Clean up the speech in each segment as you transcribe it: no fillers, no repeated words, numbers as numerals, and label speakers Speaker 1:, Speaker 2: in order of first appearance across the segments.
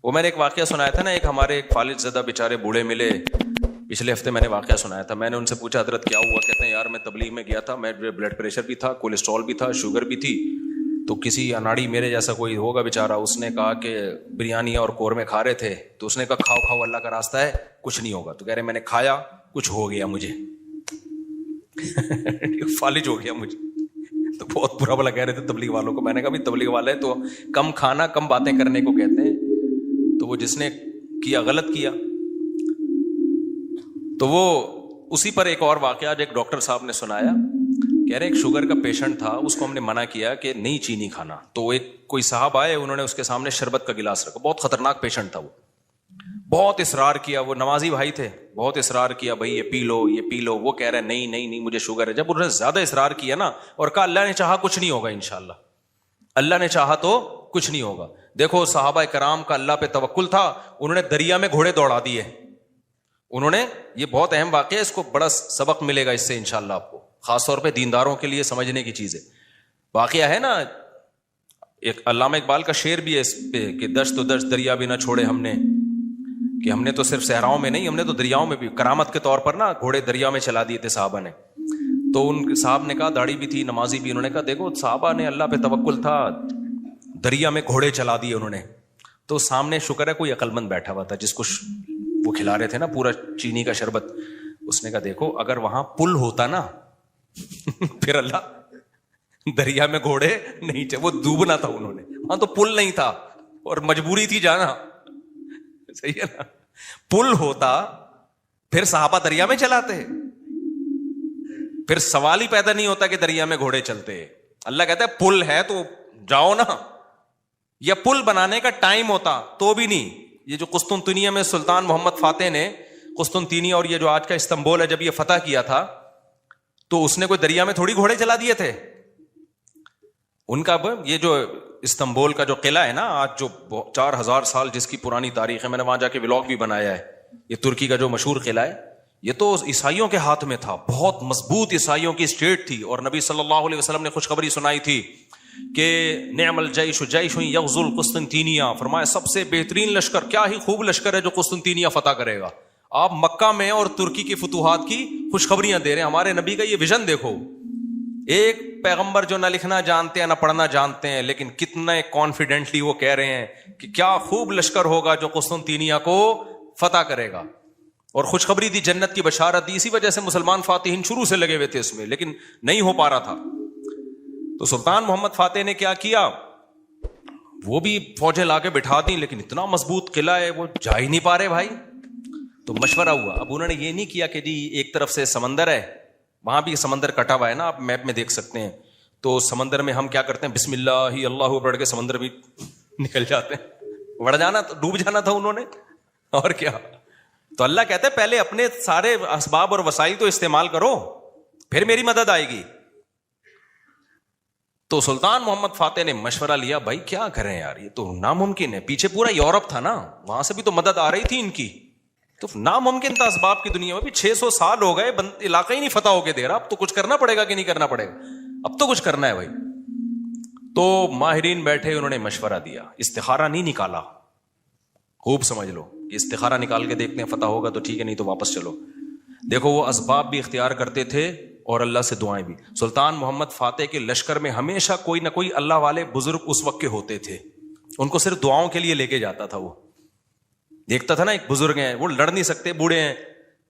Speaker 1: وہ میں نے ایک واقعہ سنایا تھا نا, ایک ہمارے ایک فالج زدہ بیچارے بوڑھے ملے پچھلے ہفتے, میں نے واقعہ سنایا تھا. میں نے ان سے پوچھا حضرت کیا ہوا؟ کہتے ہیں یار میں تبلیغ میں گیا تھا, میں بلڈ پریشر بھی تھا, کولیسٹرول بھی تھا, شوگر بھی تھی, تو کسی اناڑی میرے جیسا کوئی ہوگا بیچارہ, اس نے کہا کہ بریانی اور قورمے کھا رہے تھے, تو اس نے کہا کھاؤ کھاؤ اللہ کا راستہ ہے کچھ نہیں ہوگا. تو کہہ رہے میں نے کھایا کچھ ہو گیا مجھے فالج ہو گیا مجھے. تو بہت برا بلا کہہ رہے تھے تبلیغ والوں کو. میں نے کہا بھی تبلیغ والے تو کم کھانا کم باتیں کرنے کو کہتے ہیں, تو وہ جس نے کیا غلط کیا. تو وہ اسی پر ایک اور واقعہ جو ایک ڈاکٹر صاحب نے سنایا, کہہ رہے ایک شوگر کا پیشنٹ تھا, اس کو ہم نے منع کیا کہ نہیں چینی کھانا, تو ایک کوئی صاحب آئے, انہوں نے اس کے سامنے شربت کا گلاس رکھا, بہت خطرناک پیشنٹ تھا, وہ بہت اصرار کیا, وہ نمازی بھائی تھے, بہت اصرار کیا بھائی یہ پی لو یہ پی لو. وہ کہہ رہے نہیں نہیں نہیں مجھے شوگر ہے. جب انہوں نے زیادہ اصرار کیا نا اور کہا اللہ نے چاہا کچھ نہیں ہوگا انشاءاللہ, اللہ نے چاہا تو کچھ نہیں ہوگا. دیکھو صحابہ کرام کا اللہ پہ توکل تھا, انہوں نے دریا میں گھوڑے دوڑا دیے. انہوں نے, یہ بہت اہم واقعہ ہے, اس کو بڑا سبق ملے گا اس سے انشاءاللہ آپ کو, خاص طور پہ دینداروں کے لیے سمجھنے کی چیز ہے. واقعہ ہے نا, ایک علامہ اقبال کا شعر بھی ہے اس پہ کہ دشت و دشت دریا بھی نہ چھوڑے ہم نے, کہ ہم نے تو صرف صحراؤں میں نہیں, ہم نے تو دریاؤں میں بھی کرامت کے طور پر نا گھوڑے دریا میں چلا دیے تھے صحابہ نے. تو ان صاحب نے کہا, داڑھی بھی تھی نمازی بھی, انہوں نے کہا دیکھو صحابہ نے اللہ پہ توکل تھا, دریا میں گھوڑے چلا دیے انہوں نے. تو سامنے شکر ہے کوئی عقل مند بیٹھا ہوا تھا جس کو وہ کھلا رہے تھے نا پورا چینی کا شربت. اس نے کہا دیکھو اگر وہاں پل ہوتا نا پھر اللہ دریا میں گھوڑے نہیں چاہے, وہ ڈوبنا تھا انہوں نے, وہاں تو پل نہیں تھا اور مجبوری تھی جانا, صحیح ہے نا. پل ہوتا پھر صحابہ دریا میں چلاتے, پھر سوال ہی پیدا نہیں ہوتا کہ دریا میں گھوڑے چلتے. اللہ کہتا ہے پل ہے تو جاؤ نا, یا پل بنانے کا ٹائم ہوتا تو بھی نہیں. یہ جو قسطنطنیہ میں سلطان محمد فاتح نے قسطنطنیہ اور یہ جو آج کا استنبول ہے جب یہ فتح کیا تھا, تو اس نے کوئی دریا میں تھوڑی گھوڑے چلا دیے تھے. ان کا یہ جو استنبول کا جو قلعہ ہے نا آج جو 4000 سال جس کی پرانی تاریخ ہے, میں نے وہاں جا کے ولاگ بھی بنایا ہے, یہ ترکی کا جو مشہور قلعہ ہے, یہ تو عیسائیوں کے ہاتھ میں تھا, بہت مضبوط عیسائیوں کی اسٹیٹ تھی. اور نبی صلی اللہ علیہ وسلم نے خوشخبری سنائی تھی کہ نعم الجیش جیش یغزو القسطنطینیہ, فرمایا سب سے بہترین لشکر, کیا ہی خوب لشکر ہے جو قسطنطینیہ فتح کرے گا. آپ مکہ میں اور ترکی کی فتوحات کی خوشخبریاں دے رہے ہیں. ہمارے نبی کا یہ ویژن دیکھو, ایک پیغمبر جو نہ لکھنا جانتے ہیں نہ پڑھنا جانتے ہیں, لیکن کتنے کانفیڈنٹلی وہ کہہ رہے ہیں کہ کیا خوب لشکر ہوگا جو قسطنطینیہ کو فتح کرے گا. اور خوشخبری دی, جنت کی بشارت دی. اسی وجہ سے مسلمان فاتحین شروع سے لگے ہوئے تھے اس میں, لیکن نہیں ہو پا رہا تھا. تو سلطان محمد فاتح نے کیا کیا, وہ بھی فوجیں لا کے بٹھا دی, لیکن اتنا مضبوط قلعہ ہے وہ جا ہی نہیں پا رہے بھائی. تو مشورہ ہوا. اب انہوں نے یہ نہیں کیا کہ جی ایک طرف سے سمندر ہے, وہاں بھی سمندر کٹا ہوا ہے نا, آپ میپ میں دیکھ سکتے ہیں. تو سمندر میں ہم کیا کرتے ہیں, بسم اللہ اللہ پڑھ کے سمندر بھی نکل جاتے ہیں. بڑھ جانا, ڈوب جانا تھا انہوں نے, اور کیا. تو اللہ کہتا ہے پہلے اپنے سارے اسباب اور وسائل تو استعمال کرو, پھر میری مدد آئے گی. تو سلطان محمد فاتح نے مشورہ لیا, بھائی کیا کریں یار, یہ تو ناممکن ہے. پیچھے پورا یورپ تھا نا, وہاں سے بھی تو مدد آ رہی تھی ان کی, تو ناممکن تھا اسباب کی دنیا میں بھی. 600 سال ہو گئے, علاقہ ہی نہیں فتح ہو کے دے رہا, اب تو کچھ کرنا پڑے گا کہ نہیں کرنا پڑے گا, اب تو کچھ کرنا ہے بھائی. تو ماہرین بیٹھے, انہوں نے مشورہ دیا, استخارہ نہیں نکالا, خوب سمجھ لو, استخارہ نکال کے دیکھتے ہیں فتح ہوگا تو ٹھیک ہے, نہیں تو واپس چلو. دیکھو وہ اسباب بھی اختیار کرتے تھے اور اللہ سے دعائیں بھی. سلطان محمد فاتح کے لشکر میں ہمیشہ کوئی نہ کوئی اللہ والے بزرگ اس وقت کے ہوتے تھے, ان کو صرف دعاؤں کے لیے لے کے جاتا تھا. وہ دیکھتا تھا نا ایک بزرگ ہیں, وہ لڑ نہیں سکتے, بوڑھے ہیں,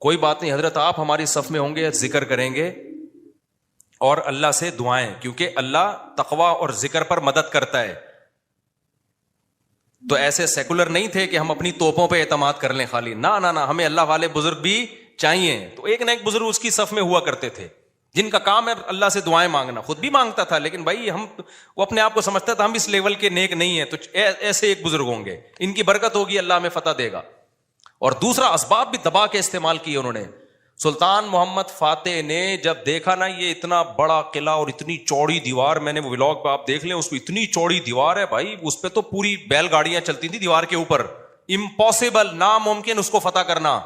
Speaker 1: کوئی بات نہیں حضرت آپ ہماری صف میں ہوں گے, ذکر کریں گے اور اللہ سے دعائیں, کیونکہ اللہ تقوی اور ذکر پر مدد کرتا ہے. تو ایسے سیکولر نہیں تھے کہ ہم اپنی توپوں پہ اعتماد کر لیں خالی, نہ نہ نہ, ہمیں اللہ والے بزرگ بھی چاہیے. تو ایک نہ ایک بزرگ اس کی صف میں ہوا کرتے تھے جن کا کام ہے اللہ سے دعائیں مانگنا. خود بھی مانگتا تھا, لیکن بھائی وہ اپنے آپ کو سمجھتا تھا ہم اس لیول کے نیک نہیں ہیں, تو ایسے ایک بزرگ ہوں گے, ان کی برکت ہوگی, اللہ ہمیں فتح دے گا. اور دوسرا اسباب بھی دبا کے استعمال کیے انہوں نے. سلطان محمد فاتح نے جب دیکھا نا یہ اتنا بڑا قلعہ اور اتنی چوڑی دیوار, میں نے وہ ولاگ پہ آپ دیکھ لیں, اس پہ اتنی چوڑی دیوار ہے بھائی, اس پہ تو پوری بیل گاڑیاں چلتی تھی دیوار کے اوپر, امپاسبل, ناممکن اس کو فتح کرنا.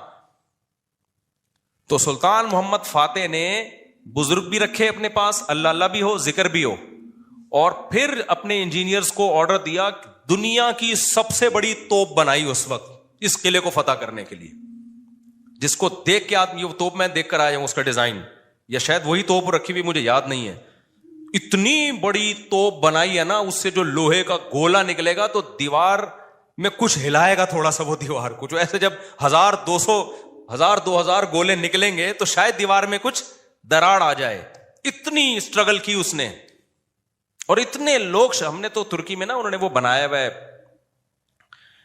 Speaker 1: تو سلطان محمد فاتح نے بزرگ بھی رکھے اپنے پاس, اللہ اللہ بھی ہو, ذکر بھی ہو, اور پھر اپنے انجینئرز کو آرڈر دیا دنیا کی سب سے بڑی توپ بنائی اس وقت اس قلعے کو فتح کرنے کے لیے, جس کو دیکھ کے آدمی, وہ توپ میں دیکھ کر آیا ہوں اس کا ڈیزائن, یا شاید وہی توپ رکھی ہوئی مجھے یاد نہیں ہے. اتنی بڑی توپ بنائی ہے نا, اس سے جو لوہے کا گولا نکلے گا تو دیوار میں کچھ ہلائے گا تھوڑا سا وہ دیوار کو, جو ایسے جب 1000-2000 گولے نکلیں گے تو شاید دیوار میں کچھ دراڑ آ جائے. اتنی اسٹرگل کی اس نے, اور اتنے لوگ, ہم نے تو ترکی میں نا انہوں نے وہ بنایا ہوا ہے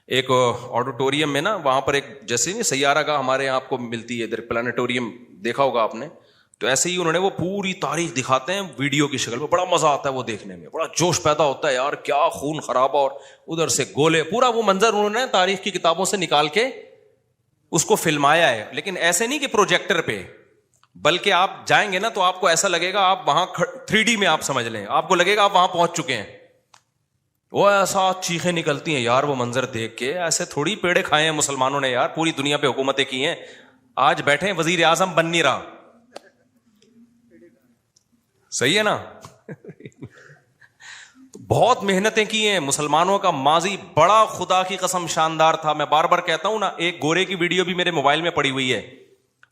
Speaker 1: ایک آڈیٹوریم میں نا, وہاں پر ایک جیسے نہیں سیارہ کا ہمارے یہاں آپ کو ملتی ہے ادھر پلانیٹوریم, دیکھا ہوگا آپ نے, تو ایسے ہی انہوں نے وہ پوری تاریخ دکھاتے ہیں ویڈیو کی شکل میں. بڑا مزہ آتا ہے وہ دیکھنے میں, بڑا جوش پیدا ہوتا ہے یار, کیا خون خرابہ, اور ادھر سے گولے, پورا وہ منظر انہوں نے تاریخ کی کتابوں سے نکال کے اس کو فلمایا ہے. لیکن ایسے نہیں کہ پروجیکٹر پہ, بلکہ آپ جائیں گے نا تو آپ کو ایسا لگے گا آپ وہاں 3D میں آپ سمجھ لیں, آپ کو لگے گا آپ وہاں پہنچ چکے ہیں. وہ ایسا چیخیں نکلتی ہیں یار وہ منظر دیکھ کے, ایسے تھوڑی پیڑے کھائے ہیں مسلمانوں نے یار, پوری دنیا پہ حکومتیں کی ہیں, آج بیٹھے ہیں وزیر اعظم بن نہیں رہا. صحیح ہے نا. بہت محنتیں کی ہیں مسلمانوں کا ماضی بڑا خدا کی قسم شاندار تھا. میں بار بار کہتا ہوں نا, ایک گورے کی ویڈیو بھی میرے موبائل میں پڑی ہوئی ہے,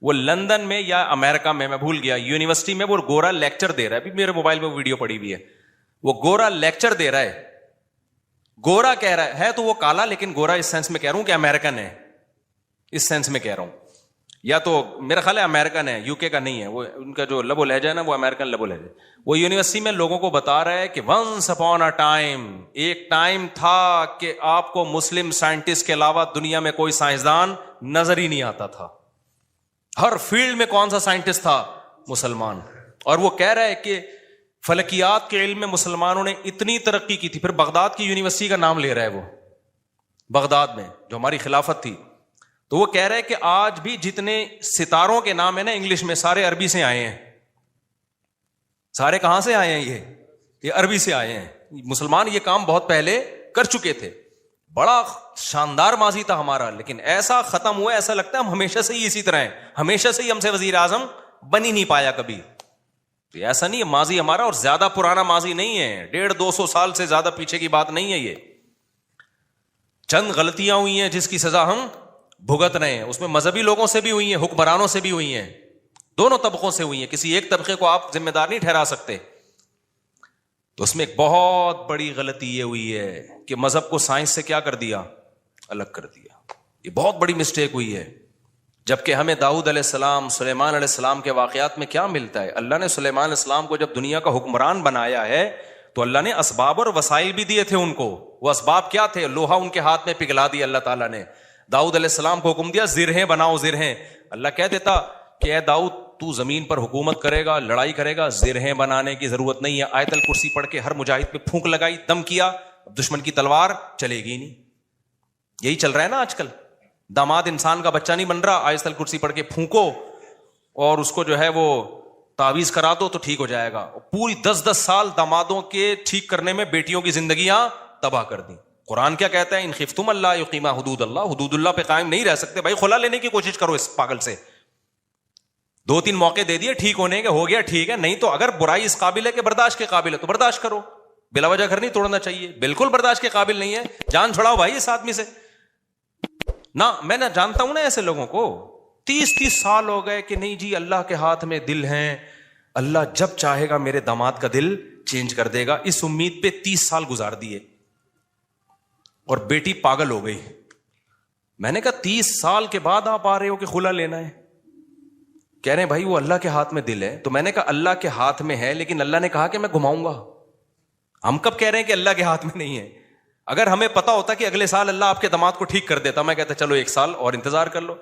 Speaker 1: وہ لندن میں یا امریکہ میں بھول گیا, یونیورسٹی میں وہ گورا لیکچر دے رہا ہے, ابھی میرے موبائل میں وہ ویڈیو پڑی ہوئی ہے. وہ گورا لیکچر دے رہا ہے, گورا کہہ رہا ہے تو وہ کالا, لیکن گورا اس سینس میں کہہ رہا ہوں کہ امریکن ہے, اس سینس میں کہہ رہا ہوں, یا تو میرا خیال ہے امریکن ہے, یو کے کا نہیں ہے, وہ ان کا جو لب و لہجہ ہے نا وہ امریکن لب و لہجہ. وہ یونیورسٹی میں لوگوں کو بتا رہا ہے کہ ونس اپون اے ٹائم, ایک ٹائم تھا کہ آپ کو مسلم سائنٹسٹ کے علاوہ دنیا میں کوئی سائنسدان نظر ہی نہیں آتا تھا, ہر فیلڈ میں کون سا سائنٹسٹ تھا, مسلمان. اور وہ کہہ رہا ہے کہ فلکیات کے علم میں مسلمانوں نے اتنی ترقی کی تھی. پھر بغداد کی یونیورسٹی کا نام لے رہا ہے وہ, بغداد میں جو ہماری خلافت تھی, تو وہ کہہ رہے کہ آج بھی جتنے ستاروں کے نام ہیں نا انگلش میں, سارے عربی سے آئے ہیں. سارے کہاں سے آئے ہیں, یہ عربی سے آئے ہیں. مسلمان یہ کام بہت پہلے کر چکے تھے, بڑا شاندار ماضی تھا ہمارا, لیکن ایسا ختم ہوا, ایسا لگتا ہے ہم ہمیشہ سے ہی اسی طرح ہیں, ہمیشہ سے ہی ہم سے وزیر اعظم بن ہی نہیں پایا کبھی. تو ایسا نہیں ہے, ماضی ہمارا اور زیادہ پرانا ماضی نہیں ہے, 150-200 سال سے زیادہ پیچھے کی بات نہیں ہے. یہ چند غلطیاں ہوئی ہیں جس کی سزا ہم بھگت رہے ہیں, اس میں مذہبی لوگوں سے بھی ہوئی ہیں, حکمرانوں سے بھی ہوئی ہیں, دونوں طبقوں سے ہوئی ہیں, کسی ایک طبقے کو آپ ذمہ دار نہیں ٹھہرا سکتے. تو اس میں ایک بہت بڑی غلطی یہ ہوئی ہے کہ مذہب کو سائنس سے کیا کر دیا, الگ کر دیا. یہ بہت بڑی مسٹیک ہوئی ہے. جبکہ ہمیں داؤد علیہ السلام, سلیمان علیہ السلام کے واقعات میں کیا ملتا ہے, اللہ نے سلیمان علیہ السلام کو جب دنیا کا حکمران بنایا ہے تو اللہ نے اسباب اور وسائل بھی دیے تھے ان کو. وہ اسباب کیا تھے, لوہا ان کے ہاتھ میں پگھلا دیا اللہ تعالیٰ نے. داؤد علیہ السلام کو حکم دیا زرہیں بناؤ, زرہیں. اللہ کہہ دیتا کہ اے داؤد تو زمین پر حکومت کرے گا, لڑائی کرے گا, زرہیں بنانے کی ضرورت نہیں ہے. آیت الکرسی پڑھ کے ہر مجاہد پہ پھونک لگائی, دم کیا, دشمن کی تلوار چلے گی نہیں. یہی چل رہا ہے نا آج کل, داماد انسان کا بچہ نہیں بن رہا, آیت الکرسی پڑھ کے پھونکو اور اس کو جو ہے وہ تعویذ کرا دو تو ٹھیک ہو جائے گا. پوری 10-10 سال دامادوں کے ٹھیک کرنے میں بیٹیوں کی زندگیاں تباہ کر دیں. قرآن کیا کہتا ہے, ان خفتم اللہ یقیما حدود اللہ, حدود اللہ پہ قائم نہیں رہ سکتے بھائی, خلا لینے کی کوشش کرو اس پاگل سے. 2-3 موقع دے دیے ٹھیک ہونے کے, ہو گیا ٹھیک ہے, نہیں تو اگر برائی اس قابل ہے کہ برداشت کے قابل ہے تو برداشت کرو, بلا وجہ گھر نہیں توڑنا چاہیے. بالکل برداشت کے قابل نہیں ہے, جان چھڑاؤ بھائی اس آدمی سے. نہ میں نہ جانتا ہوں نا ایسے لوگوں کو, 30 سال ہو گئے کہ نہیں جی اللہ کے ہاتھ میں دل ہیں, اللہ جب چاہے گا میرے داماد کا دل چینج کر دے گا. اس امید پہ 30 سال گزار دیے اور بیٹی پاگل ہو گئی. میں نے کہا 30 سال کے بعد آپ آ رہے ہو کہ خلا لینا ہے. کہہ رہے ہیں بھائی وہ اللہ کے ہاتھ میں دل ہے. تو میں نے کہا اللہ کے ہاتھ میں ہے, لیکن اللہ نے کہا کہ میں گھماؤں گا. ہم کب کہہ رہے ہیں کہ اللہ کے ہاتھ میں نہیں ہے؟ اگر ہمیں پتا ہوتا کہ اگلے سال اللہ آپ کے داماد کو ٹھیک کر دیتا, میں کہتا چلو 1 سال اور انتظار کر لو.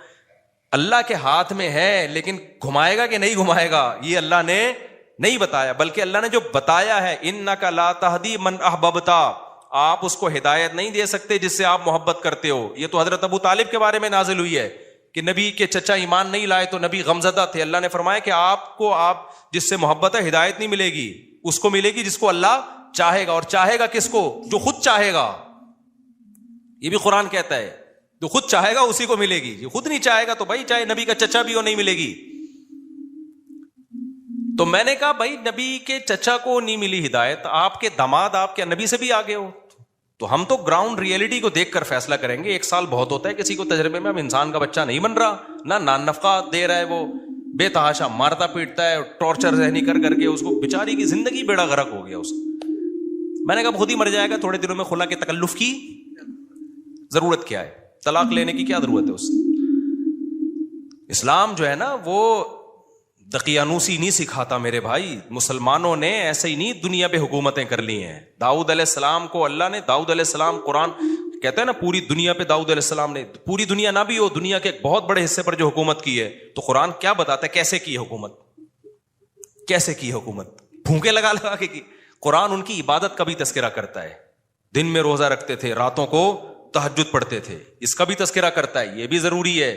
Speaker 1: اللہ کے ہاتھ میں ہے, لیکن گھمائے گا کہ نہیں گھمائے گا یہ اللہ نے نہیں بتایا. بلکہ اللہ نے جو بتایا ہے, انک لا تہدی من احببت, آپ اس کو ہدایت نہیں دے سکتے جس سے آپ محبت کرتے ہو. یہ تو حضرت ابو طالب کے بارے میں نازل ہوئی ہے کہ نبی کے چچا ایمان نہیں لائے تو نبی غمزدہ تھے. اللہ نے فرمایا کہ آپ جس سے محبت ہے ہدایت نہیں ملے گی, اس کو ملے گی جس کو اللہ چاہے گا. اور چاہے گا کس کو؟ جو خود چاہے گا. یہ بھی قرآن کہتا ہے جو خود چاہے گا اسی کو ملے گی, جو خود نہیں چاہے گا تو بھائی چاہے نبی کا چچا بھی ہو نہیں ملے گی. تو میں نے کہا بھائی نبی کے چچا کو نہیں ملی ہدایت, آپ کے داماد آپ کے نبی سے بھی آگے ہو, تو ہم تو گراؤنڈ ریئلٹی کو دیکھ کر فیصلہ کریں گے. 1 سال بہت ہوتا ہے کسی کو تجربے میں. اب انسان کا بچہ نہیں بن رہا, نہ نان نفقہ دے رہا ہے, وہ بے تحاشا مارتا پیٹتا ہے, ٹارچر ذہنی کر کر کے اس کو بیچاری کی زندگی بیڑا غرق ہو گیا اس کا. میں نے کہا خود ہی مر جائے گا, تھوڑے دنوں میں خلا کے تکلف کی ضرورت کیا ہے, طلاق لینے کی کیا ضرورت ہے اس سے. اسلام جو ہے نا وہ دقیانوسی نہیں سکھاتا میرے بھائی. مسلمانوں نے ایسے ہی نہیں دنیا پہ حکومتیں کر لی ہیں. داؤد علیہ السلام کو اللہ نے, داؤد علیہ السلام قرآن کہتا ہے نا پوری دنیا پہ داؤد علیہ السلام نے, پوری دنیا نہ بھی ہو, دنیا کے ایک بہت بڑے حصے پر جو حکومت کی ہے, تو قرآن کیا بتاتا ہے کیسے کی حکومت, کیسے کی حکومت, پھونکے لگا لگا کے کی. قرآن ان کی عبادت کا بھی تذکرہ کرتا ہے. دن میں روزہ رکھتے تھے, راتوں کو تہجد پڑھتے تھے, اس کا بھی تذکرہ کرتا ہے. یہ بھی ضروری ہے,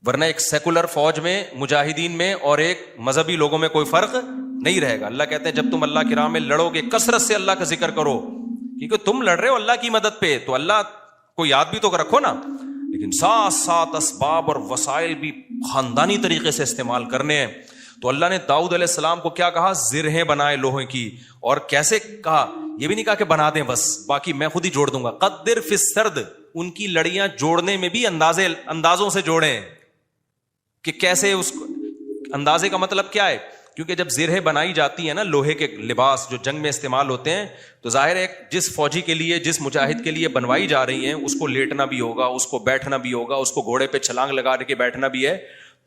Speaker 1: ورنہ ایک سیکولر فوج میں, مجاہدین میں اور ایک مذہبی لوگوں میں کوئی فرق نہیں رہے گا. اللہ کہتے ہیں جب تم اللہ کی راہ میں لڑو گے کثرت سے اللہ کا ذکر کرو, کیونکہ تم لڑ رہے ہو اللہ کی مدد پہ, تو اللہ کو یاد بھی تو رکھو نا. لیکن ساتھ ساتھ اسباب اور وسائل بھی خاندانی طریقے سے استعمال کرنے ہیں. تو اللہ نے داؤد علیہ السلام کو کیا کہا, زرہیں بنائے لوہے کی. اور کیسے کہا, یہ بھی نہیں کہا کہ بنا دیں بس, باقی میں خود ہی جوڑ دوں گا. قدر فی السرد, ان کی لڑیاں جوڑنے میں بھی اندازوں سے جوڑیں کہ کیسے اس کو, اندازے کا مطلب کیا ہے, کیونکہ جب زرہیں بنائی جاتی ہیں نا لوہے کے لباس جو جنگ میں استعمال ہوتے ہیں, تو ظاہر ہے جس فوجی کے لیے, جس مجاہد کے لیے بنوائی جا رہی ہیں, اس کو لیٹنا بھی ہوگا, اس کو بیٹھنا بھی ہوگا, اس کو گھوڑے پہ چھلانگ لگا کے بیٹھنا بھی ہے,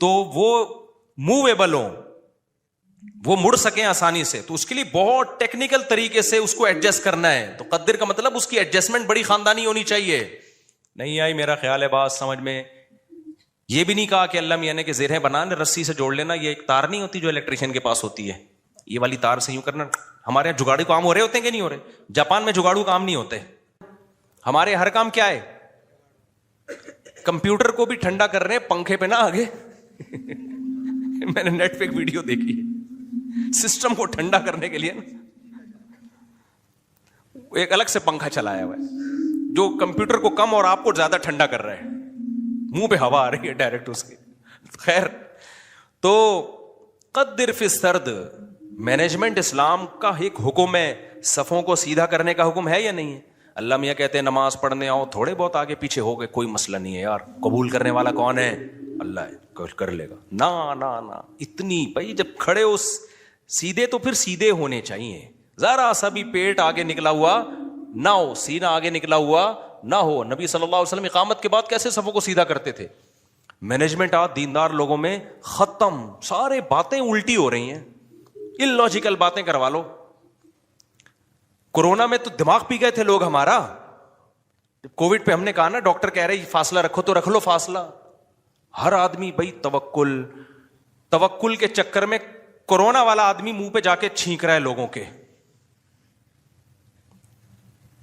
Speaker 1: تو وہ موویبل ہوں, وہ مڑ سکیں آسانی سے. تو اس کے لیے بہت ٹیکنیکل طریقے سے اس کو ایڈجسٹ کرنا ہے. تو قدر کا مطلب اس کی ایڈجسٹمنٹ بڑی خاندانی ہونی چاہیے. نہیں آئی میرا خیال ہے بات سمجھ میں. یہ بھی نہیں کہا کہ اللہ میاں نے کہ زرہیں بنانے رسی سے جوڑ لینا, یہ ایک تار نہیں ہوتی جو الیکٹریشین کے پاس ہوتی ہے, یہ والی تار سے یوں کرنا. ہمارے یہاں جگاڑو کام ہو رہے ہوتے ہیں کہ نہیں ہو رہے؟ جاپان میں جگاڑو کام نہیں ہوتے. ہمارے ہر کام کیا ہے, کمپیوٹر کو بھی ٹھنڈا کر رہے ہیں پنکھے پہ نہ آگے. میں نے نیٹ پہ ایک ویڈیو دیکھی ہے, سسٹم کو ٹھنڈا کرنے کے لیے ایک الگ سے پنکھا چلایا ہوا ہے جو کمپیوٹر کو کم اور آپ کو زیادہ ٹھنڈا کر رہا ہے, منہ پہ ہوا آ رہی ہے ڈائریکٹ اس کی. خیر, تو قدر فی السرد, مینجمنٹ اسلام کا ایک حکم ہے. صفوں کو سیدھا کرنے کا حکم ہے یا نہیں ہے؟ اللہ میاں کہتے ہیں نماز پڑھنے آؤ, تھوڑے بہت آگے پیچھے ہو گئے کوئی مسئلہ نہیں ہے یار, قبول کرنے والا کون ہے؟ اللہ ہے, کر لے گا. نہ اتنی بھائی جب کھڑے ہو سیدھے تو پھر سیدھے ہونے چاہیے. ذرا سا بھی پیٹ آگے نکلا ہوا نہ ہو, سینہ آگے نکلا ہوا نہ ہو. نبی صلی اللہ علیہ وسلم اقامت کے بعد کیسے صفوں کو سیدھا کرتے تھے. مینجمنٹ آج دیندار لوگوں میں ختم, سارے باتیں الٹی ہو رہی ہیں, ان لاجیکل باتیں کروا لو. کورونا میں تو دماغ پی گئے تھے لوگ ہمارا. کووڈ پہ ہم نے کہا نا, ڈاکٹر کہہ رہے فاصلہ رکھو تو رکھ لو فاصلہ. ہر آدمی بھائی توکل کے چکر میں کورونا والا آدمی منہ پہ جا کے چھینک رہا ہے لوگوں کے.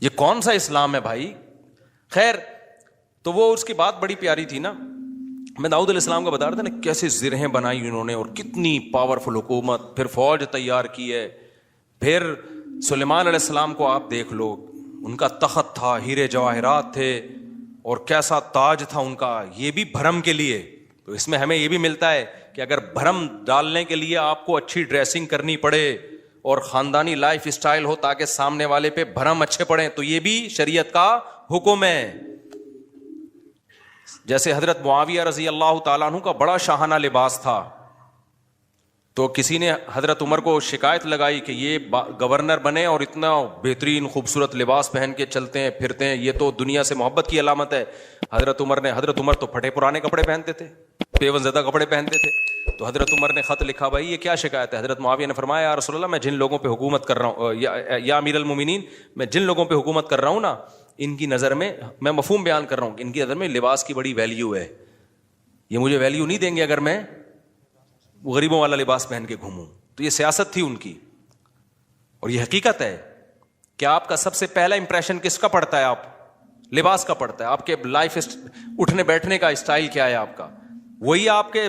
Speaker 1: یہ کون سا اسلام ہے بھائی؟ خیر, تو وہ اس کی بات بڑی پیاری تھی نا. میں داؤد علیہ السلام کا بتا رہا تھا نا کیسے زرہیں بنائی انہوں نے, اور کتنی پاورفل حکومت, پھر فوج تیار کی ہے. پھر سلیمان علیہ السلام کو آپ دیکھ لو, ان کا تخت تھا, ہیرے جواہرات تھے, اور کیسا تاج تھا ان کا, یہ بھی بھرم کے لیے. تو اس میں ہمیں یہ بھی ملتا ہے کہ اگر بھرم ڈالنے کے لیے آپ کو اچھی ڈریسنگ کرنی پڑے اور خاندانی لائف اسٹائل ہو تاکہ سامنے والے پہ بھرم اچھے پڑیں, تو یہ بھی شریعت کا حکم ہے. جیسے حضرت معاویہ رضی اللہ تعالیٰ عنہ کا بڑا شاہانہ لباس تھا, تو کسی نے حضرت عمر کو شکایت لگائی کہ یہ گورنر بنے اور اتنا بہترین خوبصورت لباس پہن کے چلتے ہیں پھرتے ہیں, یہ تو دنیا سے محبت کی علامت ہے. حضرت عمر تو پھٹے پرانے کپڑے پہنتے تھے, پیون زدہ کپڑے پہنتے تھے. تو حضرت عمر نے خط لکھا, بھائی یہ کیا شکایت ہے؟ حضرت معاویہ نے فرمایا, یا رسول اللہ, میں جن لوگوں پہ حکومت کر رہا ہوں, یا امیر المومنین, میں جن لوگوں پہ حکومت کر رہا ہوں نا, ان کی نظر میں مفہوم بیان کر رہا ہوں, ان کی نظر میں لباس کی بڑی ویلیو ہے. یہ مجھے ویلیو نہیں دیں گے اگر میں غریبوں والا لباس پہن کے گھوموں. تو یہ سیاست تھی ان کی, اور یہ حقیقت ہے کہ آپ کا سب سے پہلا امپریشن کس کا پڑتا ہے؟ آپ لباس کا پڑتا ہے. آپ کے لائف اٹھنے بیٹھنے کا اسٹائل کیا ہے آپ کا, وہی آپ کے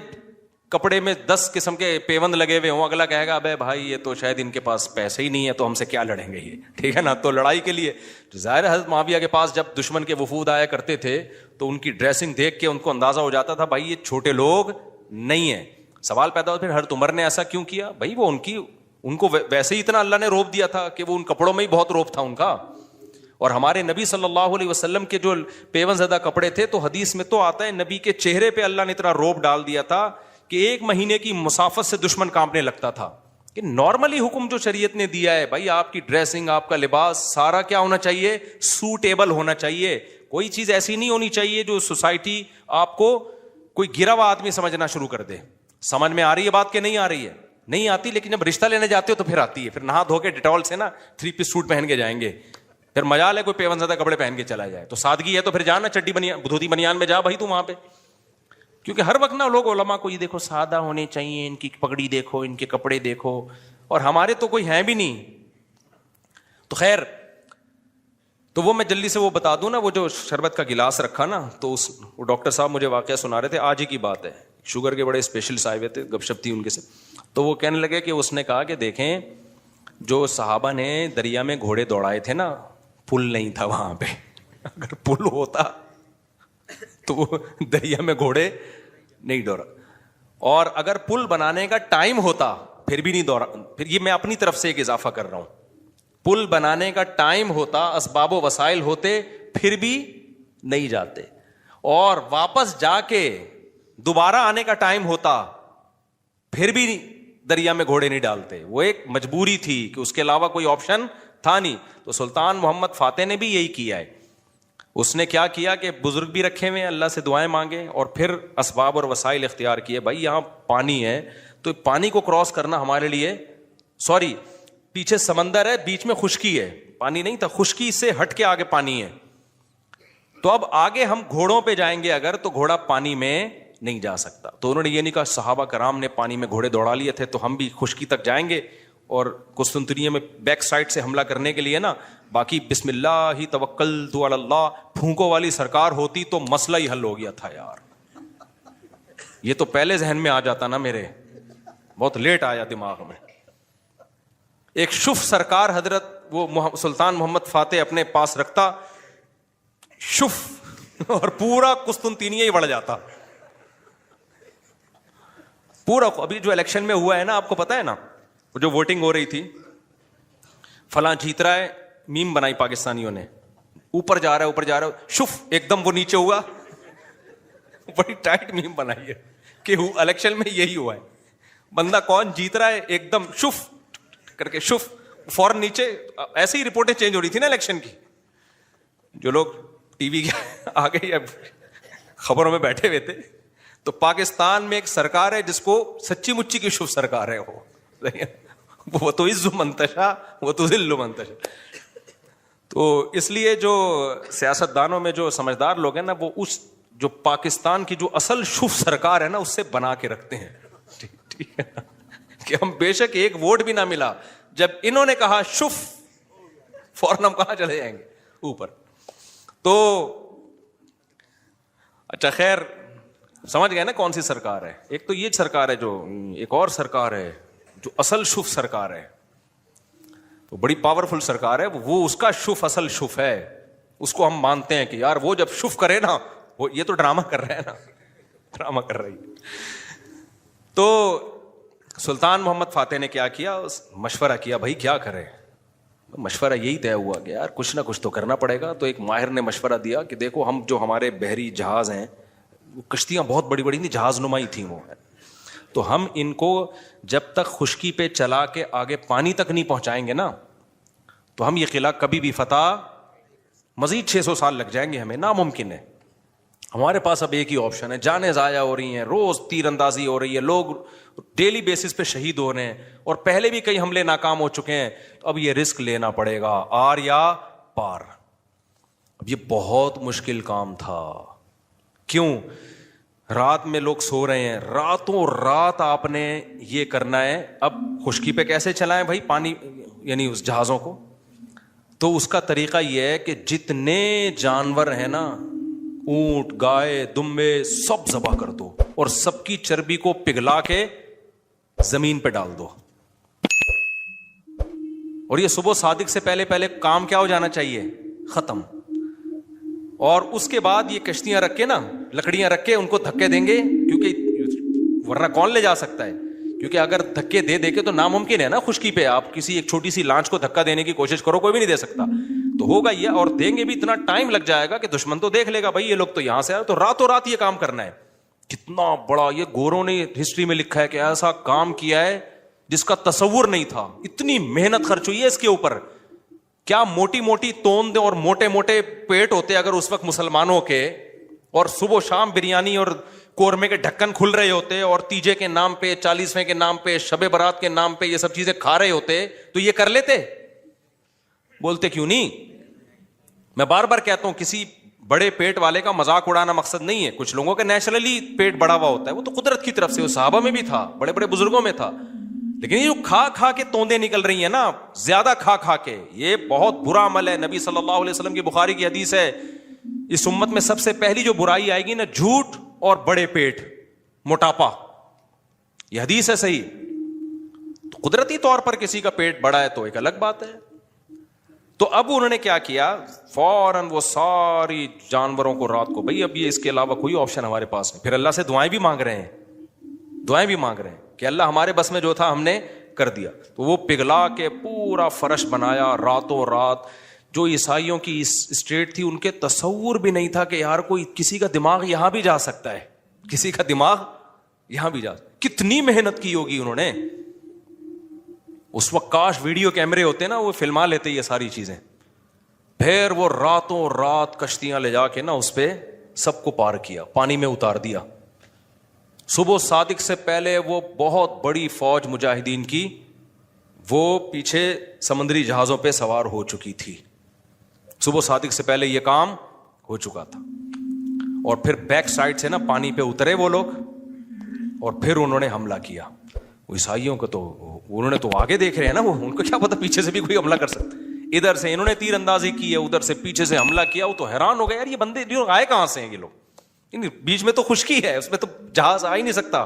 Speaker 1: کپڑے میں 10 قسم کے پیوند لگے ہوئے ہوں, اگلا کہے گا ابے بھائی یہ تو شاید ان کے پاس پیسے ہی نہیں ہے تو ہم سے کیا لڑیں گے یہ, ٹھیک ہے نا. تو لڑائی کے لیے ظاہر حضرت معاویہ کے پاس جب دشمن کے وفود آیا کرتے تھے تو ان کی ڈریسنگ دیکھ کے ان کو اندازہ ہو جاتا تھا بھائی یہ چھوٹے لوگ نہیں ہیں. سوال پیدا ہو پھر حضرت عمر نے ایسا کیوں کیا؟ بھائی وہ ان کو ویسے ہی اتنا اللہ نے روب دیا تھا کہ وہ ان کپڑوں میں ہی بہت روب تھا ان کا. اور ہمارے نبی صلی اللہ علیہ وسلم کے جو پیون زدہ کپڑے تھے تو حدیث میں تو آتا ہے نبی کے چہرے پہ اللہ نے اتنا روب ڈال دیا تھا کہ 1 مہینے کی مسافت سے دشمن کانپنے لگتا تھا. کہ نارملی حکم جو شریعت نے دیا ہے بھائی آپ کی ڈریسنگ, آپ کا لباس سارا کیا ہونا چاہیے, سوٹیبل ہونا چاہیے. کوئی چیز ایسی نہیں ہونی چاہیے جو سوسائٹی آپ کو کوئی گرا ہوا آدمی سمجھنا شروع کر دے. سمجھ میں آ رہی ہے بات کہ نہیں آ رہی ہے؟ نہیں آتی, لیکن جب رشتہ لینے جاتے ہو تو پھر آتی ہے. پھر نہا دھو کے ڈیٹول سے نا 3 پیس سوٹ پہن کے جائیں گے, پھر مجال ہے کوئی پیون زدہ کپڑے پہن کے چلا جائے. تو سادگی ہے تو پھر جانا چڈی دھوتی بنیان میں جا بھائی تو وہاں پہ. کیونکہ ہر وقت نا لوگ علماء کو یہ دیکھو سادہ ہونے چاہیے, ان کی پگڑی دیکھو, ان کے کپڑے دیکھو, اور ہمارے تو کوئی ہیں بھی نہیں. تو خیر, تو وہ میں جلدی سے وہ بتا دوں نا, وہ جو شربت کا گلاس رکھا نا, تو وہ ڈاکٹر صاحب مجھے واقعہ سنا رہے تھے, آج ہی کی بات ہے, شوگر کے بڑے اسپیشلسٹ آئے ہوئے تھے, گپ شپ تھی ان کے سے. تو وہ کہنے لگے کہ اس نے کہا کہ دیکھیں جو صحابہ نے دریا میں گھوڑے دوڑائے تھے نا, پل نہیں تھا وہاں پہ. اگر پل ہوتا تو وہ دریا میں گھوڑے نہیں دوڑا, اور اگر پل بنانے کا ٹائم ہوتا پھر بھی نہیں دوڑا. پھر یہ میں اپنی طرف سے ایک اضافہ کر رہا ہوں, پل بنانے کا ٹائم ہوتا, اسباب و وسائل ہوتے, پھر بھی نہیں جاتے, اور واپس جا کے دوبارہ آنے کا ٹائم ہوتا پھر بھی دریا میں گھوڑے نہیں ڈالتے. وہ ایک مجبوری تھی کہ اس کے علاوہ کوئی آپشن تھا نہیں. تو سلطان محمد فاتح نے بھی یہی کیا ہے. اس نے کیا کیا کہ بزرگ بھی رکھے ہوئے, اللہ سے دعائیں مانگے, اور پھر اسباب اور وسائل اختیار کیے. بھائی یہاں پانی ہے تو پانی کو کراس کرنا ہمارے لیے, سوری پیچھے سمندر ہے, بیچ میں خشکی ہے, پانی نہیں تھا, خشکی سے ہٹ کے آگے پانی ہے. تو اب آگے ہم گھوڑوں پہ جائیں گے اگر, تو گھوڑا پانی میں نہیں جا سکتا. تو انہوں نے یہ نہیں کہا صحابہ کرام نے پانی میں گھوڑے دوڑا لیے تھے تو ہم بھی خشکی تک جائیں گے, اور قسطنطنیہ میں بیک سائڈ سے حملہ کرنے کے لیے نا, باقی بسم اللہ ہی توکلت علی اللہ پھونکوں والی سرکار ہوتی تو مسئلہ ہی حل ہو گیا تھا یار. یہ تو پہلے ذہن میں آ جاتا نا میرے, بہت لیٹ آیا دماغ میں. ایک شف سرکار حضرت وہ سلطان محمد فاتح اپنے پاس رکھتا شف, اور پورا قسطنطنیہ ہی بڑھ جاتا پورا. ابھی جو الیکشن میں ہوا ہے نا, آپ کو پتا ہے نا, جو ووٹنگ ہو رہی تھی, فلاں جیت رہا ہے, میم بنائی پاکستانیوں نے, اوپر جا رہا ہے اوپر جا رہا ہے, شف ایک دم وہ نیچے ہوا, بڑی ٹائٹ میم بنائی ہے کہ الیکشن میں یہی ہوا ہے. بندہ کون جیت رہا ہے, ایک دم شف کر کے شف, فوراً نیچے. ایسے ہی رپورٹیں چینج ہو رہی تھی نا الیکشن کی, جو لوگ ٹی وی کے آگے یا خبروں میں بیٹھے ہوئے تھے. تو پاکستان میں ایک سرکار ہے جس کو سچی مچی کی شف سرکار ہے, وہ تو عز منتشا وہ تو ذل منتشا. تو اس لیے جو سیاست دانوں میں جو سمجھدار لوگ ہیں نا, وہ اس جو پاکستان کی جو اصل شف سرکار ہے نا اس سے بنا کے رکھتے ہیں. ٹھیک ہے کہ ہم بے شک ایک ووٹ بھی نہ ملا, جب انہوں نے کہا شف فوراً ہم کہاں چلے جائیں گے اوپر. تو اچھا خیر سمجھ گئے نا کون سی سرکار ہے. ایک تو یہ سرکار ہے, جو ایک اور سرکار ہے جو اصل شف سرکار ہے, وہ بڑی پاورفل سرکار ہے, وہ اس کا شف اصل شف ہے, اس کو ہم مانتے ہیں کہ یار وہ جب شف کرے نا, وہ یہ تو ڈرامہ کر رہے ہیں نا, ڈرامہ کر رہی ہے. تو سلطان محمد فاتح نے کیا کیا, مشورہ کیا بھائی کیا کرے. مشورہ یہی طے ہوا کہ یار کچھ نہ کچھ تو کرنا پڑے گا. تو ایک ماہر نے مشورہ دیا کہ دیکھو ہم جو ہمارے بحری جہاز ہیں, وہ کشتیاں بہت بڑی بڑی تھیں, جہاز نمائی تھیں وہ, تو ہم ان کو جب تک خشکی پہ چلا کے آگے پانی تک نہیں پہنچائیں گے نا, تو ہم یہ قلعہ کبھی بھی فتح, مزید 600 سال لگ جائیں گے ہمیں, ناممکن ہے. ہمارے پاس اب ایک ہی آپشن ہے, جانیں ضائع ہو رہی ہیں, روز تیر اندازی ہو رہی ہے, لوگ ڈیلی بیسس پہ شہید ہو رہے ہیں, اور پہلے بھی کئی حملے ناکام ہو چکے ہیں, تو اب یہ رسک لینا پڑے گا, آر یا پار. اب یہ بہت مشکل کام تھا. کیوں؟ رات میں لوگ سو رہے ہیں, راتوں رات آپ نے یہ کرنا ہے. اب خشکی پہ کیسے چلائیں بھائی پانی, یعنی اس جہازوں کو؟ تو اس کا طریقہ یہ ہے کہ جتنے جانور ہیں نا, اونٹ, گائے, دمبے, سب ذبح کر دو, اور سب کی چربی کو پگھلا کے زمین پہ ڈال دو. اور یہ صبح صادق سے پہلے پہلے کام کیا ہو جانا چاہیے, ختم. اور اس کے بعد یہ کشتیاں رکھ کے نا, لکڑیاں رکھ کے ان کو دھکے دیں گے, کیونکہ ورنہ کون لے جا سکتا ہے, کیونکہ اگر دھکے دے دے کے تو ناممکن ہے نا خشکی پہ, آپ کسی ایک چھوٹی سی لانچ کو دھکا دینے کی کوشش کرو, کوئی بھی نہیں دے سکتا. تو تو ہوگا یہ, اور دیں گے بھی اتنا ٹائم لگ جائے گا کہ دشمن تو دیکھ لے گا بھائی یہ لوگ تو یہاں سے آئے, تو راتوں رات یہ کام کرنا ہے. کتنا بڑا یہ گوروں نے ہسٹری میں لکھا ہے کہ ایسا کام کیا ہے جس کا تصور نہیں تھا, اتنی محنت خرچ ہوئی ہے اس کے اوپر. کیا موٹی موٹی توند اور موٹے موٹے پیٹ ہوتے اگر اس وقت مسلمانوں کے, اور صبح و شام بریانی اور قورمے کے ڈھکن کھل رہے ہوتے, اور تیجے کے نام پہ, 40ویں کے نام پہ, شب برات کے نام پہ یہ سب چیزیں کھا رہے ہوتے, تو یہ کر لیتے؟ بولتے کیوں نہیں؟ میں بار بار کہتا ہوں کسی بڑے پیٹ والے کا مذاق اڑانا مقصد نہیں ہے. کچھ لوگوں کا نیچرلی پیٹ بڑا ہوا ہوتا ہے, وہ تو قدرت کی طرف سے, وہ صحابہ میں بھی تھا, بڑے بڑے بزرگوں میں تھا. لیکن یہ جو کھا کھا کے توندیں نکل رہی ہیں نا, زیادہ کھا کھا کے, یہ بہت برا عمل ہے. نبی صلی اللہ علیہ وسلم کی بخاری کی حدیث ہے, اس امت میں سب سے پہلی جو برائی آئے گی نا, جھوٹ اور بڑے پیٹ, موٹاپا. یہ حدیث ہے صحیح. تو قدرتی طور پر کسی کا پیٹ بڑا ہے تو ایک الگ بات ہے. تو اب انہوں نے کیا کیا, فوراً وہ ساری جانوروں کو رات کو, بھائی اب یہ اس کے علاوہ کوئی آپشن ہمارے پاس نہیں. پھر اللہ سے دعائیں بھی مانگ رہے ہیں, دعائیں بھی مانگ رہے ہیں کہ اللہ ہمارے بس میں جو تھا ہم نے کر دیا. تو وہ پگھلا کے پورا فرش بنایا راتوں رات. جو عیسائیوں کی اسٹیٹ تھی ان کے تصور بھی نہیں تھا کہ یار کوئی کسی کا دماغ یہاں بھی جا سکتا ہے, کسی کا دماغ یہاں بھی جا. کتنی محنت کی ہوگی انہوں نے. اس وقت کاش ویڈیو کیمرے ہوتے نا, وہ فلما لیتے یہ ساری چیزیں. پھر وہ راتوں رات کشتیاں لے جا کے نا اس پہ سب کو پار کیا, پانی میں اتار دیا. صبح صادق سے پہلے وہ بہت بڑی فوج مجاہدین کی وہ پیچھے سمندری جہازوں پہ سوار ہو چکی تھی. صبح صادق سے پہلے یہ کام ہو چکا تھا. اور پھر بیک سائڈ سے نا پانی پہ اترے وہ لوگ, اور پھر انہوں نے حملہ کیا. وہ عیسائیوں کو تو انہوں نے تو آگے دیکھ رہے ہیں نا, وہ ان کو کیا پتا پیچھے سے بھی کوئی حملہ کر سکتا. ادھر سے انہوں نے تیر اندازی کی ہے, ادھر سے پیچھے سے حملہ کیا. وہ تو حیران ہو گئے, یار یہ بندے آئے کہاں سے ہیں یہ لوگ, بیچ میں تو خشکی ہے, اس میں تو جہاز آ ہی نہیں سکتا.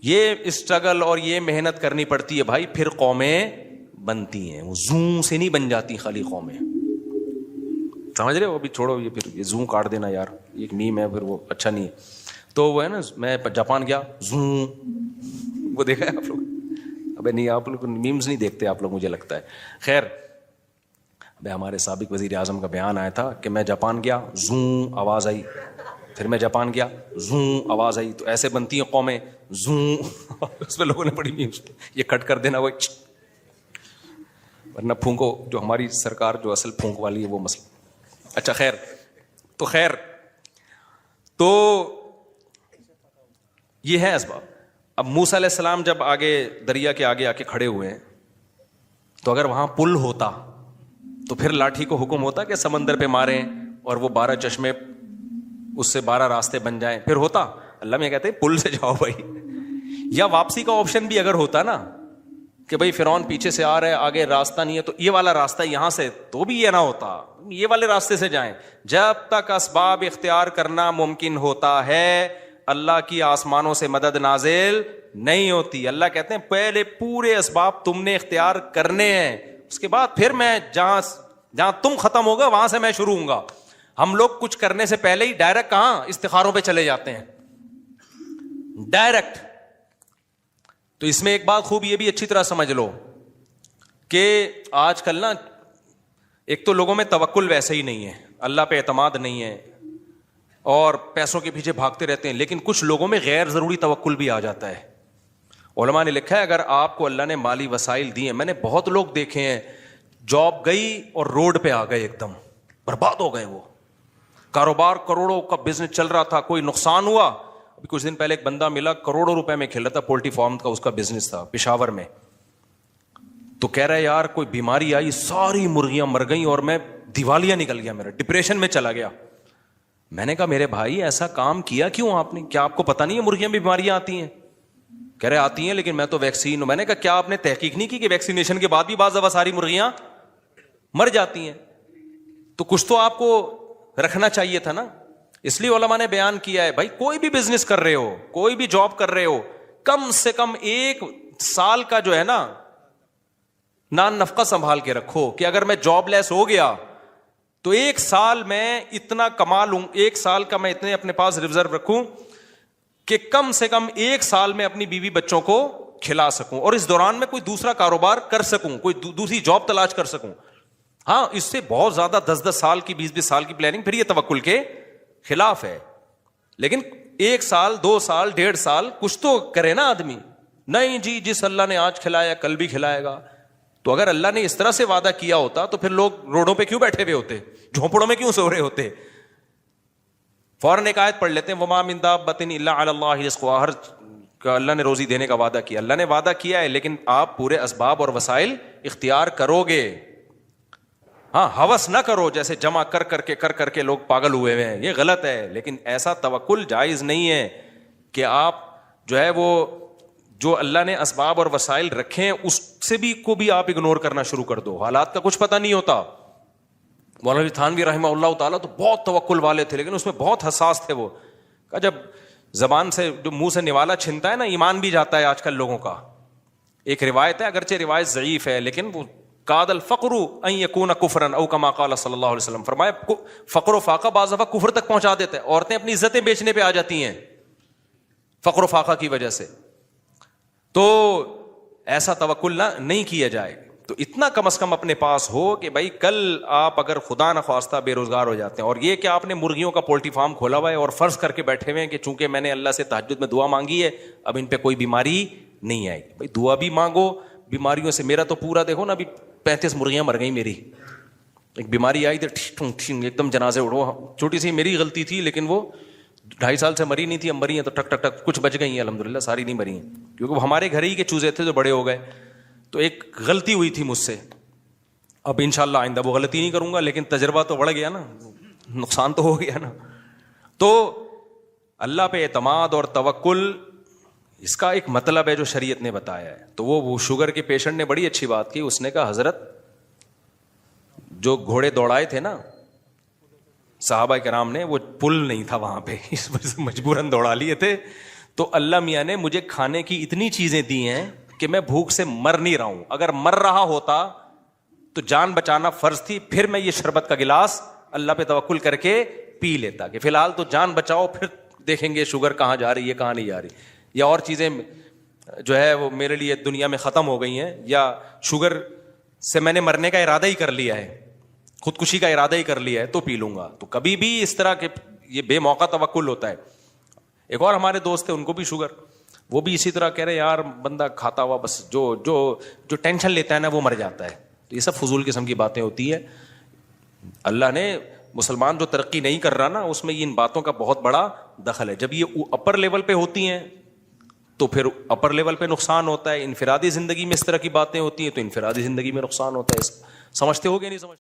Speaker 1: یہ اسٹرگل اور یہ محنت کرنی پڑتی ہے بھائی, پھر قومیں بنتی ہیں. وہ زوں سے نہیں بن جاتی خالی قومیں, سمجھ رہے ہو. ابھی چھوڑو یہ, پھر یہ زوں کاٹ دینا یار, ایک میم ہے, پھر وہ اچھا نہیں ہے. تو وہ ہے نا, میں جاپان گیا, زوں, وہ دیکھا ہے آپ لوگ؟ ابے نہیں, آپ لوگ میمز نہیں دیکھتے آپ لوگ, مجھے لگتا ہے. خیر, ابھی ہمارے سابق وزیر اعظم کا بیان آیا تھا کہ میں جاپان گیا, زوں آواز آئی, پھر میں جاپان گیا, زوں آواز آئی. تو ایسے بنتی ہیں قومیں, زوں. اس میں لوگوں نے بڑی میمز, یہ کٹ کر دینا وہ, ورنہ پھونکو, جو ہماری سرکار جو اصل پھونک والی ہے وہ مسئلہ. اچھا خیر, تو خیر, تو یہ ہے اسباب. اب موسیٰ علیہ السلام جب آگے دریا کے آگے آ کے کھڑے ہوئے ہیں, تو اگر وہاں پل ہوتا تو پھر لاٹھی کو حکم ہوتا کہ سمندر پہ ماریں اور وہ 12 چشمے, اس سے 12 راستے بن جائیں, پھر ہوتا. اللہ میں کہتے ہیں پل سے جاؤ بھائی. یا واپسی کا آپشن بھی اگر ہوتا نا کہ بھائی فرعون پیچھے سے آ رہا ہے, آگے راستہ نہیں ہے, تو یہ والا راستہ یہاں سے, تو بھی یہ نہ ہوتا, یہ والے راستے سے جائیں. جب تک اسباب اختیار کرنا ممکن ہوتا ہے, اللہ کی آسمانوں سے مدد نازل نہیں ہوتی. اللہ کہتے ہیں پہلے پورے اسباب تم نے اختیار کرنے ہیں, اس کے بعد پھر میں جہاں تم ختم ہوگا وہاں سے میں شروع ہوں گا. ہم لوگ کچھ کرنے سے پہلے ہی ڈائریکٹ کہاں استخاروں پہ چلے جاتے ہیں, ڈائریکٹ. تو اس میں ایک بات خوب یہ بھی اچھی طرح سمجھ لو کہ آج کل نا, ایک تو لوگوں میں توکل ویسے ہی نہیں ہے, اللہ پہ اعتماد نہیں ہے, اور پیسوں کے پیچھے بھاگتے رہتے ہیں. لیکن کچھ لوگوں میں غیر ضروری توکل بھی آ جاتا ہے. علماء نے لکھا ہے اگر آپ کو اللہ نے مالی وسائل دیے, میں نے بہت لوگ دیکھے ہیں, جاب گئی اور روڈ پہ آ گئے, ایک دم برباد ہو گئے. وہ کاروبار کروڑوں کا بزنس چل رہا تھا, کوئی نقصان ہوا. ابھی کچھ دن پہلے ایک بندہ ملا, کروڑوں روپے میں کھیل رہا تھا, پولٹری فارم کا اس کا بزنس تھا پشاور میں. تو کہہ رہا ہے یار کوئی بیماری آئی, ساری مرغیاں مر گئیں اور میں دیوالیہ نکل گیا, میرا ڈپریشن میں چلا گیا. میں نے کہا میرے بھائی ایسا کام کیا کیوں آپ نے, کیا آپ کو پتا نہیں ہے مرغیاں بھی بیماریاں آتی ہیں؟ کہہ رہے آتی ہیں لیکن میں تو ویکسین ہوں. میں نے کہا کیا آپ نے تحقیق نہیں کی کہ ویکسینیشن کے بعد بھی بعض دفعہ ساری مرغیاں مر جاتی ہیں؟ تو کچھ تو آپ کو رکھنا چاہیے تھا نا. اس لیے علماء نے بیان کیا ہے بھائی کوئی بھی بزنس کر رہے ہو, کوئی بھی جاب کر رہے ہو, کم سے کم 1 سال کا جو ہے نا نان نفقہ سنبھال کے رکھو کہ اگر میں جاب لیس ہو گیا تو 1 سال میں اتنا کما لوں, 1 سال کا میں اتنے اپنے پاس ریزرو رکھوں کہ کم سے کم 1 سال میں اپنی بیوی بچوں کو کھلا سکوں, اور اس دوران میں کوئی دوسرا کاروبار کر سکوں, کوئی دوسری جاب تلاش کر سکوں. ہاں اس سے بہت زیادہ 10 سال کی 20 سال کی پلاننگ پھر یہ توکل کے خلاف ہے. لیکن 1 سال 2 سال 1.5 سال کچھ تو کرے نا آدمی. نہیں جی جس اللہ نے آج کھلایا کل بھی کھلائے گا. تو اگر اللہ نے اس طرح سے وعدہ کیا ہوتا تو پھر لوگ روڈوں پہ کیوں بیٹھے ہوئے ہوتے, جھونپڑوں میں کیوں سو رہے ہوتے؟ فوراً ایک آیت پڑھ لیتے ہیں وما من دابۃ الا علی اللہ رزقها, ہر کا اللہ نے روزی دینے کا وعدہ کیا. اللہ نے وعدہ کیا ہے لیکن آپ پورے اسباب اور وسائل اختیار کرو گے. ہاں ہوس نہ کرو جیسے جمع کر کے لوگ پاگل ہوئے ہیں, یہ غلط ہے. لیکن ایسا توکل جائز نہیں ہے کہ آپ جو ہے وہ جو اللہ نے اسباب اور وسائل رکھے ہیں اس سے بھی آپ اگنور کرنا شروع کر دو. حالات کا کچھ پتہ نہیں ہوتا. مولوی تھانوی رحمہ اللہ تعالیٰ تو بہت توکل والے تھے لیکن اس میں بہت حساس تھے. وہ کہ جب زبان سے جو منہ سے نوالا چھنتا ہے نا, ایمان بھی جاتا ہے آج کل لوگوں کا. ایک روایت ہے, اگرچہ روایت ضعیف ہے, لیکن وہ قاد الفقر ان یکون کفرا او کما قال صلی اللہ علیہ وسلم, فرمایا فقر و فاقہ بعض دفعہ کفر تک پہنچا دیتا ہے. عورتیں اپنی عزتیں بیچنے پہ آ جاتی ہیں فقر و فاقہ کی وجہ سے. تو ایسا توکل نہیں کیا جائے. تو اتنا کم از کم اپنے پاس ہو کہ بھائی کل آپ اگر خدا نخواستہ بے روزگار ہو جاتے ہیں, اور یہ کہ آپ نے مرغیوں کا پولٹری فارم کھولا ہوا ہے اور فرض کر کے بیٹھے ہوئے ہیں کہ چونکہ میں نے اللہ سے تہجد میں دعا مانگی ہے اب ان پہ کوئی بیماری نہیں آئے گی. بھائی دعا بھی مانگو, بیماریوں سے میرا تو پورا دیکھو نا, ابھی 35 مرغیاں مر گئی میری. ایک بیماری آئی تو ایک دم جنازے اڑو, چھوٹی سی میری غلطی تھی لیکن وہ 2.5 سال سے مری نہیں تھی, اب مری ہیں تو ٹک ٹک ٹک کچھ بچ گئی ہیں الحمدللہ, ساری نہیں مری ہیں کیونکہ وہ ہمارے گھر ہی کے چوزے تھے جو بڑے ہو گئے. تو ایک غلطی ہوئی تھی مجھ سے, اب انشاءاللہ آئندہ وہ غلطی نہیں کروں گا, لیکن تجربہ تو بڑھ گیا نا, نقصان تو ہو گیا نا. تو اللہ پہ اعتماد اور توکل اس کا ایک مطلب ہے جو شریعت نے بتایا ہے. تو وہ شوگر کے پیشنٹ نے بڑی اچھی بات کی, اس نے کہا حضرت جو گھوڑے دوڑائے تھے نا صحابہ کرام نے, وہ پل نہیں تھا وہاں پہ, اس وجہ سے مجبوراً دوڑا لیے تھے. تو اللہ میاں نے مجھے کھانے کی اتنی چیزیں دی ہیں کہ میں بھوک سے مر نہیں رہا ہوں. اگر مر رہا ہوتا تو جان بچانا فرض تھی, پھر میں یہ شربت کا گلاس اللہ پہ توکل کر کے پی لیتا کہ فی الحال تو جان بچاؤ, پھر دیکھیں گے شوگر کہاں جا رہی ہے کہاں نہیں جا رہی, یا اور چیزیں جو ہے وہ میرے لیے دنیا میں ختم ہو گئی ہیں, یا شوگر سے میں نے مرنے کا ارادہ ہی کر لیا ہے, خودکشی کا ارادہ ہی کر لیا ہے, تو پی لوں گا. تو کبھی بھی اس طرح کے یہ بے موقع توکل ہوتا ہے. ایک اور ہمارے دوست تھے, ان کو بھی شوگر, وہ بھی اسی طرح کہہ رہے یار بندہ کھاتا ہوا بس جو ٹینشن لیتا ہے نا وہ مر جاتا ہے. تو یہ سب فضول قسم کی باتیں ہوتی ہے. اللہ نے مسلمان جو ترقی نہیں کر رہا نا اس میں ان باتوں کا بہت بڑا دخل ہے. جب یہ اپر لیول پہ ہوتی ہیں تو پھر اپر لیول پہ نقصان ہوتا ہے, انفرادی زندگی میں اس طرح کی باتیں ہوتی ہیں تو انفرادی زندگی میں نقصان ہوتا ہے. سمجھتے ہو گے نہیں سمجھتے؟